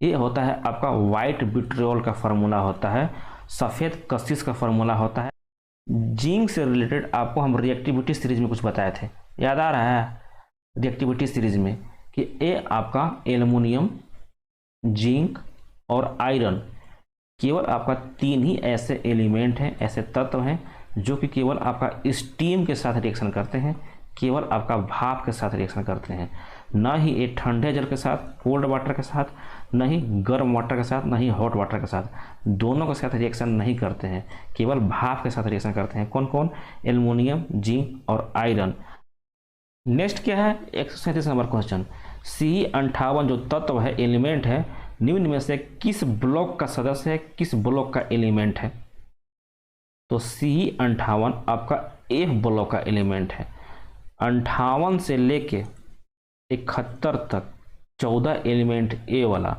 ये होता है आपका वाइट विट्रियोल का फार्मूला होता है, सफ़ेद कशिश का फार्मूला होता है। जिंक से रिलेटेड आपको हम रिएक्टिविटी सीरीज में कुछ बताए थे, याद आ रहा है? रिएक्टिविटी सीरीज में कि ये आपका एल्युमिनियम, जिंक और आयरन, केवल आपका 3 ही ऐसे एलिमेंट हैं, ऐसे तत्व हैं जो कि केवल आपका स्टीम के साथ रिएक्शन करते हैं। केवल आपका भाप के साथ रिएक्शन करते हैं, ना ही ये ठंडे जल के साथ कोल्ड वाटर के साथ, ना ही गर्म वाटर के साथ, ना ही हॉट वाटर के साथ, दोनों के साथ रिएक्शन नहीं करते हैं, केवल भाप के साथ रिएक्शन करते हैं। कौन कौन? एल्युमिनियम, जिंक और आयरन। नेक्स्ट क्या है? 137 नंबर क्वेश्चन, C58 जो तत्व है, एलिमेंट है, निम्न में से किस ब्लॉक का सदस्य है, किस ब्लॉक का एलिमेंट है? तो C58 आपका F ब्लॉक का एलिमेंट है। 58 से लेके 71 तक 14 एलिमेंट ए वाला,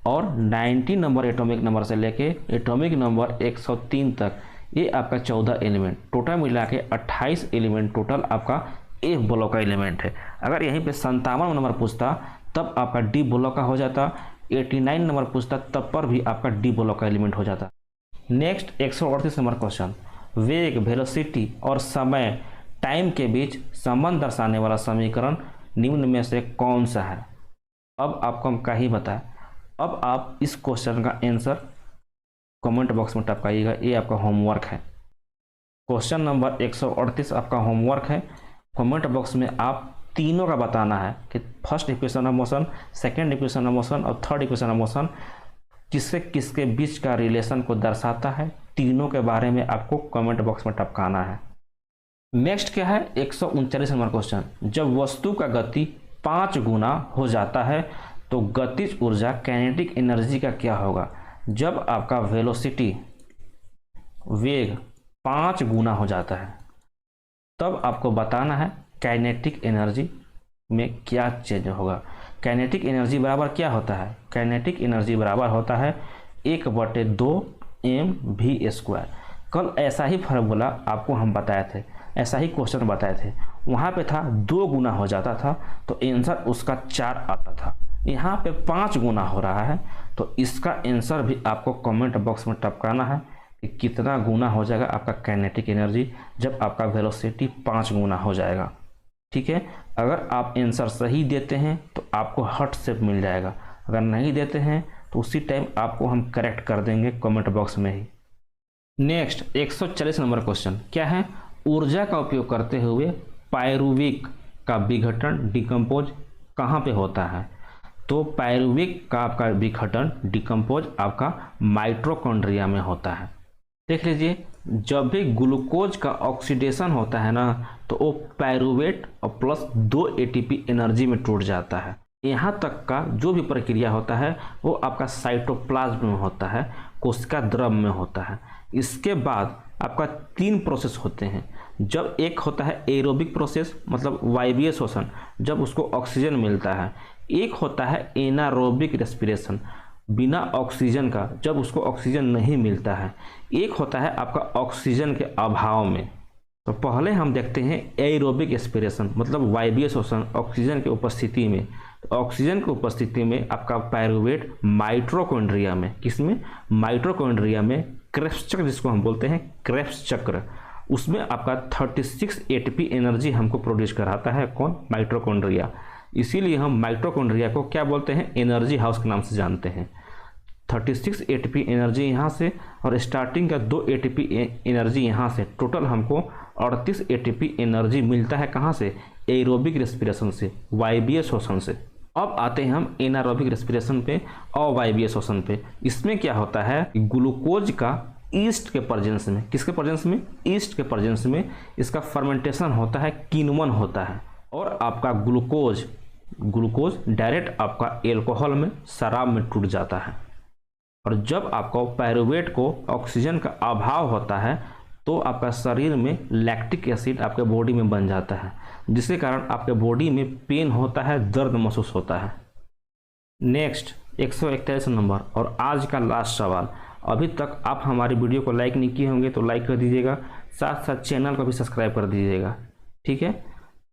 और 90 नंबर एटॉमिक नंबर से लेके एटॉमिक नंबर 103 तक ये आपका 14 एलिमेंट, टोटल मिला के 28 एलिमेंट टोटल आपका एफ ब्लॉक का एलिमेंट है। अगर यहीं पे 57 नंबर पूछता तब आपका डी ब्लॉक का हो जाता, 89 नंबर पूछता तब पर भी आपका डी ब्लॉक का एलिमेंट हो जाता। नेक्स्ट 138 नंबर क्वेश्चन, वेग, वेलोसिटी और समय, टाइम के बीच संबंध दर्शाने वाला समीकरण निम्न में से कौन सा है? अब आपको हम क्या ही बताएं, अब आप इस क्वेश्चन का आंसर कमेंट बॉक्स में टपकाइएगा, ये आपका होमवर्क है। क्वेश्चन नंबर 138 आपका होमवर्क है। कमेंट बॉक्स में आप तीनों का बताना है कि first equation of motion, second equation of motion और थर्ड इक्वेशन ऑफ मोशन किससे किसके बीच का रिलेशन को दर्शाता है, तीनों के बारे में आपको कमेंट बॉक्स में टपकाना है। नेक्स्ट क्या है? 139 नंबर क्वेश्चन, जब वस्तु का गति 5 गुना हो जाता है तो गतिज ऊर्जा काइनेटिक एनर्जी का क्या होगा? जब आपका वेलोसिटी, वेग 5 गुना हो जाता है तब आपको बताना है काइनेटिक एनर्जी में क्या चेंज होगा। काइनेटिक एनर्जी बराबर क्या होता है? काइनेटिक एनर्जी बराबर होता है 1/2 mv²। कल ऐसा ही फार्मूला आपको हम बताए थे, ऐसा ही क्वेश्चन बताए थे, वहाँ पे था 2 गुना हो जाता था तो आंसर उसका 4 आता था, यहाँ पे 5 गुना हो रहा है तो इसका आंसर भी आपको कमेंट बॉक्स में टपकाना है कि कितना गुना हो जाएगा आपका काइनेटिक एनर्जी जब आपका वेलोसिटी 5 गुना हो जाएगा। ठीक है, अगर आप आंसर सही देते हैं तो आपको हट शेप मिल जाएगा, अगर नहीं देते हैं तो उसी टाइम आपको हम करेक्ट कर देंगे कमेंट बॉक्स में ही। नेक्स्ट 140 नंबर क्वेश्चन क्या है? ऊर्जा का उपयोग करते हुए पायरुविक का विघटन, डिकम्पोज कहाँ पे होता है? तो पायरुविक का आपका विघटन, डिकम्पोज आपका माइटोकॉन्ड्रिया में होता है। देख लीजिए, जब भी ग्लूकोज का ऑक्सीडेशन होता है ना तो वो पायरुवेट और प्लस 2 ATP एनर्जी में टूट जाता है। यहाँ तक का जो भी प्रक्रिया होता है वो आपका साइटोप्लाज्म में होता है, कोशिका द्रव में होता है। इसके बाद आपका 3 प्रोसेस होते हैं। जब एक होता है एरोबिक प्रोसेस, मतलब वायवीय श्वसन, जब उसको ऑक्सीजन मिलता है। एक होता है एनारोबिक रेस्पिरेशन, बिना ऑक्सीजन का, जब उसको ऑक्सीजन नहीं मिलता है। एक होता है आपका ऑक्सीजन के अभाव में। तो पहले हम देखते हैं एरोबिक रेस्पिरेशन, मतलब वायवीय श्वसन ऑक्सीजन की उपस्थिति में। तो ऑक्सीजन की उपस्थिति में आपका पायरुवेट माइटोकॉन्ड्रिया में, किसमें? माइटोकॉन्ड्रिया में क्रेब्स चक्र, जिसको हम बोलते हैं क्रेब्स चक्र, उसमें आपका 36 ATP एनर्जी हमको प्रोड्यूस कराता है। कौन? माइटोकॉन्ड्रिया। इसीलिए हम माइटोकॉन्ड्रिया को क्या बोलते हैं? एनर्जी हाउस के नाम से जानते हैं। 36 ATP एनर्जी यहाँ से और स्टार्टिंग का 2 ATP एनर्जी यहाँ से, टोटल हमको 38 ATP एनर्जी मिलता है। कहाँ से? एरोबिक रेस्पिरेशन से, वायवीय श्वसन से। अब आते हैं हम एनारोबिक रेस्पिरेशन पे, अवायवीय श्वसन पे। इसमें क्या होता है? ग्लूकोज का ईस्ट के प्रेजेंस में, किसके प्रेजेंस में? ईस्ट के प्रेजेंस में इसका फर्मेंटेशन होता है, किण्वन होता है, और आपका ग्लूकोज डायरेक्ट आपका एल्कोहल में, शराब में टूट जाता है। और जब आपका पायरुवेट को ऑक्सीजन का अभाव होता है तो आपका शरीर में लैक्टिक एसिड आपके बॉडी में बन जाता है, जिसके कारण आपके बॉडी में पेन होता है, दर्द महसूस होता है। नेक्स्ट 141 नंबर और आज का लास्ट सवाल। अभी तक आप हमारी वीडियो को लाइक नहीं किए होंगे तो लाइक कर दीजिएगा, साथ साथ चैनल को भी सब्सक्राइब कर दीजिएगा। ठीक है,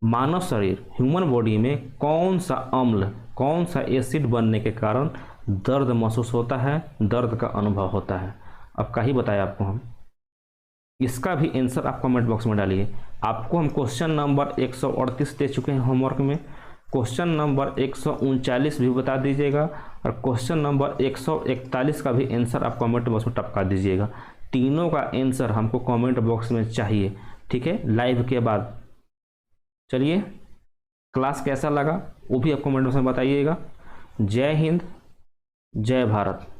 मानव शरीर, ह्यूमन बॉडी में कौन सा अम्ल, कौन सा एसिड बनने के कारण दर्द महसूस होता है, दर्द का अनुभव होता है? अब क्या ही बताया आपको हम, इसका भी आंसर आप कमेंट बॉक्स में डालिए। आपको हम क्वेश्चन नंबर 138 दे चुके हैं होमवर्क में, क्वेश्चन नंबर 139 भी बता दीजिएगा, और क्वेश्चन नंबर 141 का भी आंसर आप कमेंट बॉक्स में टपका दीजिएगा। तीनों का आंसर हमको कमेंट बॉक्स में चाहिए। ठीक है, लाइव के बाद चलिए, क्लास कैसा लगा वो भी आप कमेंट में बताइएगा। जय हिंद, जय भारत।